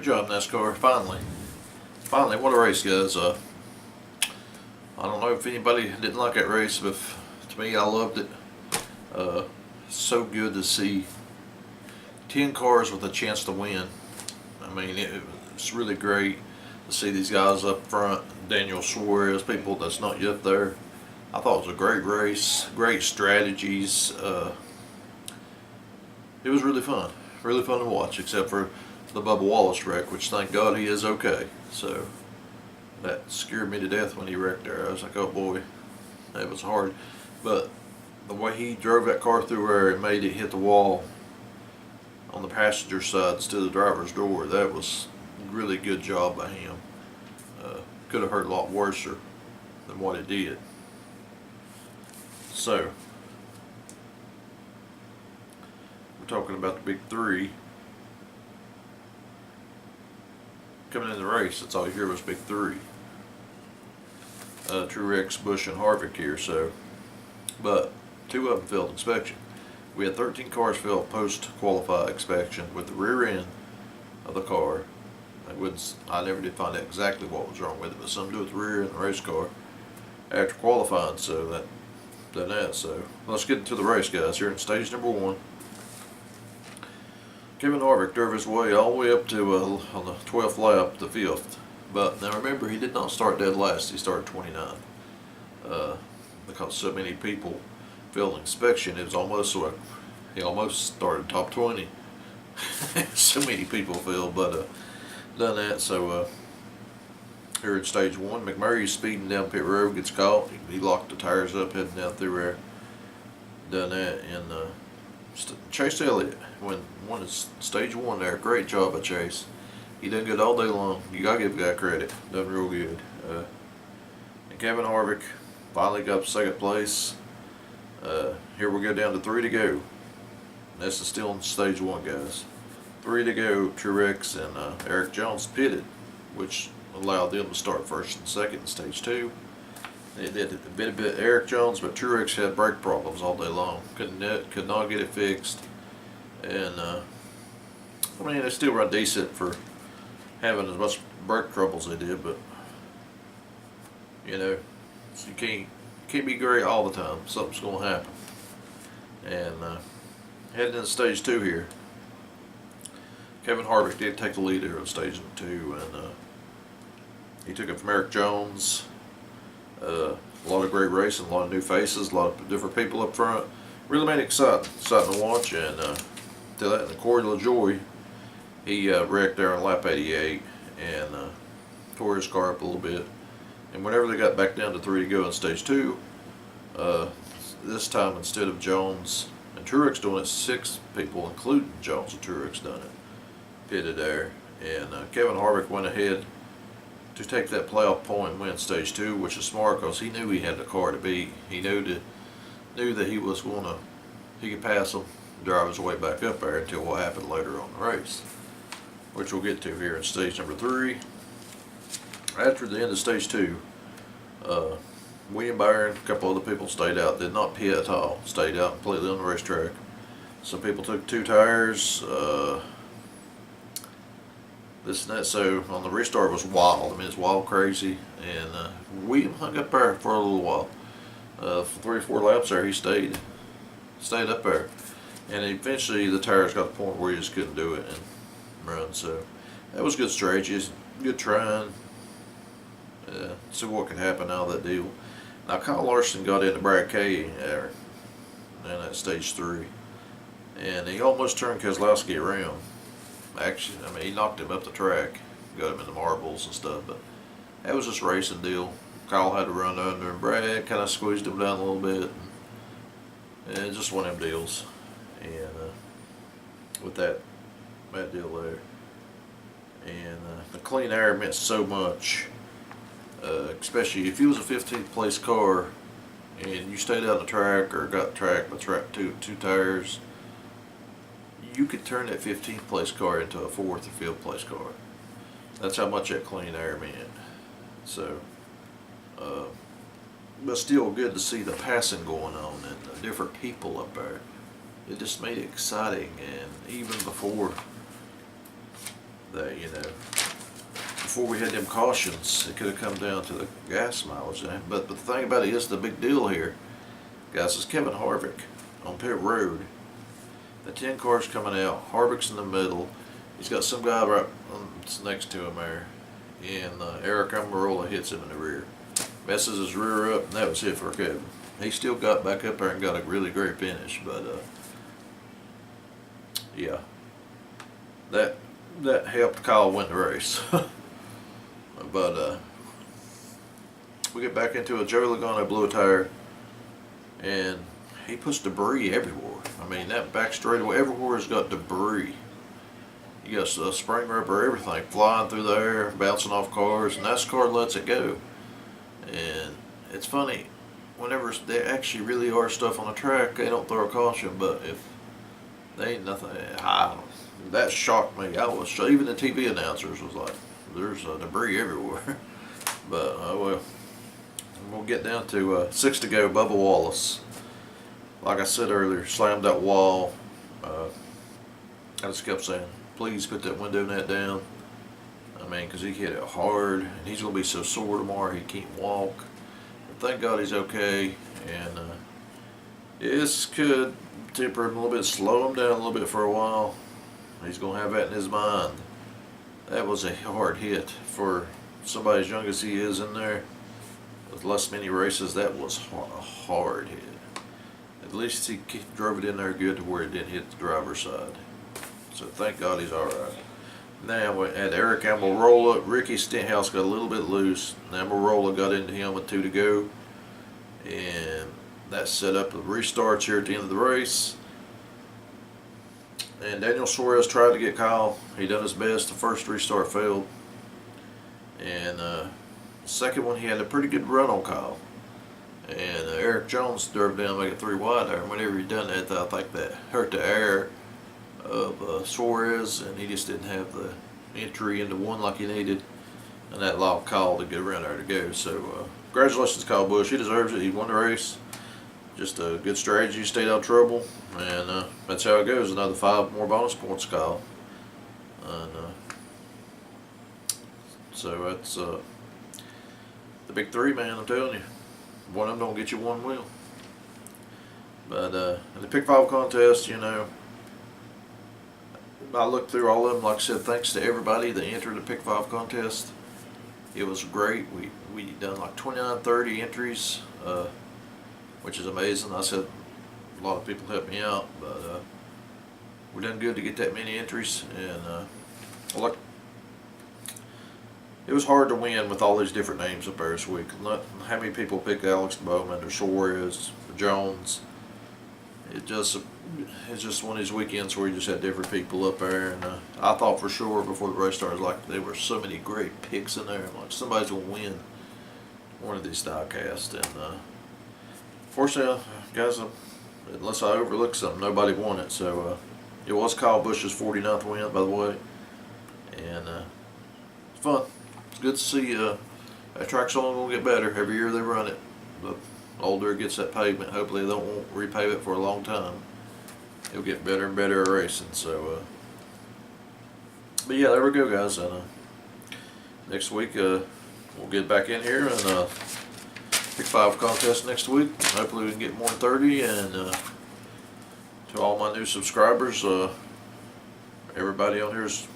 Great job, NASCAR. Finally, what a race, guys. I don't know if anybody didn't like that race, but to me, I loved it. So good to see 10 cars with a chance to win. I mean, it's really great to see these guys up front, Daniel Suarez, people that's not yet there. I thought it was a great race, great strategies. It was really fun to watch, except for the Bubba Wallace wreck, which thank God he is okay. So that scared me to death when he wrecked there. I was like, oh boy, that was hard. But the way he drove that car through there and made it hit the wall on the passenger side instead of the driver's door, that was a really good job by him. Could have hurt a lot worse than what it did. So we're talking about the big three coming in the race. That's all you hear was big three. Truex, Busch, and Harvick here. So, but 2 of them failed inspection. We had 13 cars fail post-qualify inspection with the rear end of the car. I never did find out exactly what was wrong with it, but something to do with the rear end of the race car after qualifying. So So let's get into the race, guys. Here in stage number 1. Kevin Harvick drove his way all the way up to on the 12th lap, the 5th. But now remember, he did not start dead last. He started 29. Because so many people failed inspection, it was almost so he almost started top 20. So many people failed, but done that. So here in stage 1, McMurray's speeding down pit road, gets caught. He locked the tires up heading down through there. Done that. And Chase Elliott won his stage 1 there. Great job by Chase. He done good all day long. You gotta give the guy credit. Done real good. And Kevin Harvick finally got second place. Here we go down to 3 to go. This is still in stage 1, guys. 3 to go. Truex and Eric Jones pitted, which allowed them to start first and second in stage 2. It did a bit Eric Jones, but Truex had brake problems all day long. Could not get it fixed. And I mean, they still run decent for having as much brake trouble as they did, but you know, you can't be great all the time. Something's gonna happen. And heading into stage 2 here, Kevin Harvick did take the lead here in stage 2, and he took it from Eric Jones. A lot of great racing, a lot of new faces, a lot of different people up front. Really made it exciting to watch. And to that, and Corey LaJoie, he wrecked there on lap 88 and tore his car up a little bit. And whenever they got back down to 3 to go in stage 2, this time instead of Jones and Truex doing it, 6 people, including Jones and Truex, done it, pitted there. And Kevin Harvick went ahead to take that playoff point and win stage 2, which is smart because he knew he had the car to beat. He knew that he could pass him, drive his way back up there until what happened later on the race, which we'll get to here in stage number 3. After the end of stage 2, William Byron, a couple other people stayed out, did not pit at all, stayed out completely on the racetrack. Some people took 2 tires. This and that. So on the restart, it was wild. I mean, it's wild crazy. And William hung up there for a little while. For 3 or 4 laps there, he stayed up there. And eventually the tires got to the point where he just couldn't do it and run. So that was good strategies, good trying. See what could happen out of that deal. Now Kyle Larson got into Brad Kay there in that stage 3. And he almost turned Keselowski around. Actually, I mean, he knocked him up the track, got him in the marbles and stuff, but that was just a racing deal. Kyle had to run under, and Brad kind of squeezed him down a little bit, and just one of them deals. And with that deal there, and the clean air meant so much, especially if you was a 15th place car and you stayed out on the track or got tracked with two tires. You could turn that 15th place car into a 4th or 5th place car. That's how much that clean air meant. So, but still good to see the passing going on and the different people up there. It just made it exciting. And even before that, you know, before we had them cautions, it could have come down to the gas mileage. But the thing about it is, the big deal here, guys, is Kevin Harvick on pit road. The 10 cars coming out, Harvick's in the middle. He's got some guy right next to him there, and Eric Almirola hits him in the rear. Messes his rear up, and that was it for Kevin. He still got back up there and got a really great finish, but yeah, that helped Kyle win the race. But we get back into it. Joey Logano blew a tire, and he puts debris everywhere. I mean, that back straightaway, everywhere has got debris. You got spring rubber, everything flying through the air, bouncing off cars, and NASCAR lets it go. And it's funny, whenever they actually really are stuff on the track, they don't throw a caution. But if they ain't nothing, that shocked me. I was even the TV announcers was like, "There's debris everywhere." But well, we'll get down to 6 to go. Bubba Wallace, like I said earlier, slammed that wall. I just kept saying, "Please put that window net down." I mean, because he hit it hard, and he's going to be so sore tomorrow he can't walk. But thank God he's okay, and this could temper him a little bit, slow him down a little bit for a while. He's going to have that in his mind. That was a hard hit for somebody as young as he is in there. With less many races, that was a hard hit. At least he drove it in there good to where it didn't hit the driver's side. So thank God he's all right. Now at Eric Almirola, Ricky Stenhouse got a little bit loose. Almirola got into him with 2 to go, and that set up the restarts here at the end of the race. And Daniel Suarez tried to get Kyle. He done his best. The first restart failed, and the second one he had a pretty good run on Kyle. And Eric Jones drove down, make it 3 wide there. And whenever he done that, I think that hurt the air of Suarez, and he just didn't have the entry into one like he needed, and that allowed Kyle to get around there to go. So congratulations, Kyle Busch. He deserves it. He won the race. Just a good strategy, stayed out of trouble, and that's how it goes. Another 5 more bonus points, Kyle. And so that's the big 3, man. I'm telling you, one of them don't get you one wheel. But in the Pick 5 contest, you know, I looked through all of them. Like I said, thanks to everybody that entered the Pick 5 contest. It was great. We done like 29, 30 entries, which is amazing. I said a lot of people helped me out, but we done good to get that many entries. And look, it was hard to win with all these different names up there this week. Not how many people picked Alex Bowman or Suarez or Jones. It's just one of these weekends where you just had different people up there, and I thought for sure before the race started, like, there were so many great picks in there. I'm like, somebody's gonna win one of these diecast, and fortunately, guys, unless I overlooked something, nobody won it. So it was Kyle Busch's 49th win, by the way, and it's fun. It's good to see that track's only gonna get better every year they run it. The older it gets that pavement, hopefully they won't repave it for a long time. It'll get better and better at racing. So, but yeah, there we go, guys. And next week we'll get back in here and Pick 5 contest next week. Hopefully we can get more than 30. And to all my new subscribers, everybody on here's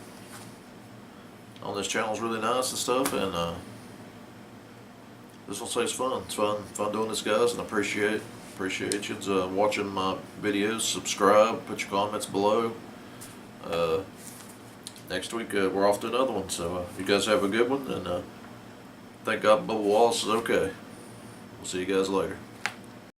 on this channel is really nice and stuff. And this will say it's fun. It's fun doing this, guys, and I appreciate you watching my videos. Subscribe, put your comments below. Next week we're off to another one, so you guys have a good one, and thank God Bubba Wallace is okay. We'll see you guys later.